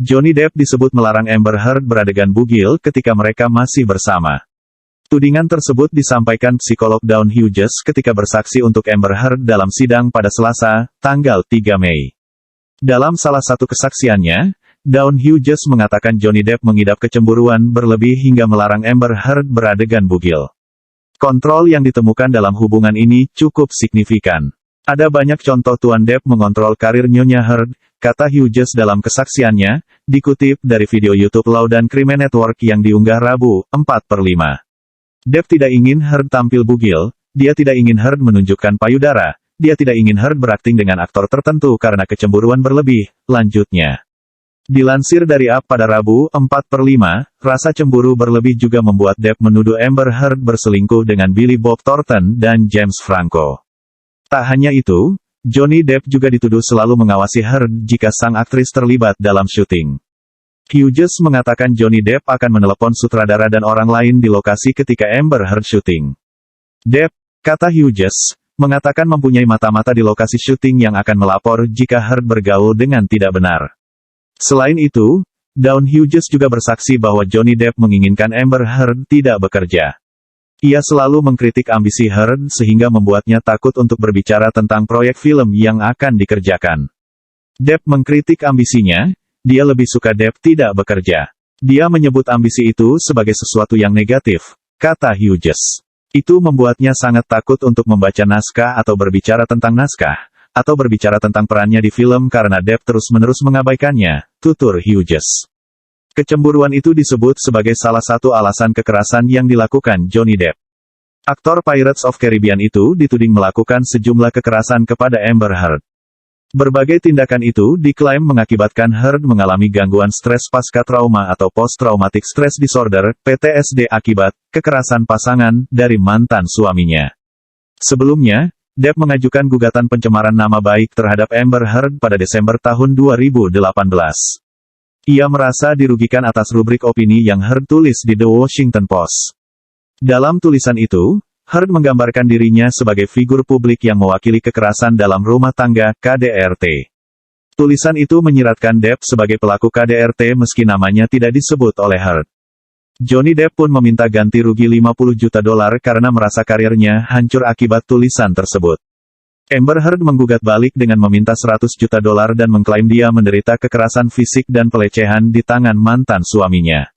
Johnny Depp disebut melarang Amber Heard beradegan bugil ketika mereka masih bersama. Tudingan tersebut disampaikan psikolog Dawn Hughes ketika bersaksi untuk Amber Heard dalam sidang pada Selasa, tanggal 3 Mei. Dalam salah satu kesaksiannya, Dawn Hughes mengatakan Johnny Depp mengidap kecemburuan berlebih hingga melarang Amber Heard beradegan bugil. Kontrol yang ditemukan dalam hubungan ini cukup signifikan. Ada banyak contoh Tuan Depp mengontrol karir Nyonya Heard, kata Hughes dalam kesaksiannya, dikutip dari video YouTube Law dan Crime Network yang diunggah Rabu, 4/5. Depp tidak ingin Heard tampil bugil, dia tidak ingin Heard menunjukkan payudara, dia tidak ingin Heard berakting dengan aktor tertentu karena kecemburuan berlebih, lanjutnya. Dilansir dari Up pada Rabu, 4/5, rasa cemburu berlebih juga membuat Depp menuduh Amber Heard berselingkuh dengan Billy Bob Thornton dan James Franco. Tak hanya itu, Johnny Depp juga dituduh selalu mengawasi Heard jika sang aktris terlibat dalam syuting. Hughes mengatakan Johnny Depp akan menelepon sutradara dan orang lain di lokasi ketika Amber Heard syuting. Depp, kata Hughes, mengatakan mempunyai mata-mata di lokasi syuting yang akan melapor jika Heard bergaul dengan tidak benar. Selain itu, Dawn Hughes juga bersaksi bahwa Johnny Depp menginginkan Amber Heard tidak bekerja. Ia selalu mengkritik ambisi Heard sehingga membuatnya takut untuk berbicara tentang proyek film yang akan dikerjakan. Depp mengkritik ambisinya, dia lebih suka Depp tidak bekerja. Dia menyebut ambisi itu sebagai sesuatu yang negatif, kata Hughes. Itu membuatnya sangat takut untuk membaca naskah atau berbicara tentang naskah, atau berbicara tentang perannya di film karena Depp terus-menerus mengabaikannya, tutur Hughes. Kecemburuan itu disebut sebagai salah satu alasan kekerasan yang dilakukan Johnny Depp. Aktor Pirates of Caribbean itu dituding melakukan sejumlah kekerasan kepada Amber Heard. Berbagai tindakan itu diklaim mengakibatkan Heard mengalami gangguan stres pasca trauma atau Post-Traumatic Stress Disorder, PTSD akibat kekerasan pasangan dari mantan suaminya. Sebelumnya, Depp mengajukan gugatan pencemaran nama baik terhadap Amber Heard pada Desember tahun 2018. Ia merasa dirugikan atas rubrik opini yang Heard tulis di The Washington Post. Dalam tulisan itu, Heard menggambarkan dirinya sebagai figur publik yang mewakili kekerasan dalam rumah tangga, KDRT. Tulisan itu menyiratkan Depp sebagai pelaku KDRT meski namanya tidak disebut oleh Heard. Johnny Depp pun meminta ganti rugi $50 juta karena merasa karirnya hancur akibat tulisan tersebut. Amber Heard menggugat balik dengan meminta $100 juta dan mengklaim dia menderita kekerasan fisik dan pelecehan di tangan mantan suaminya.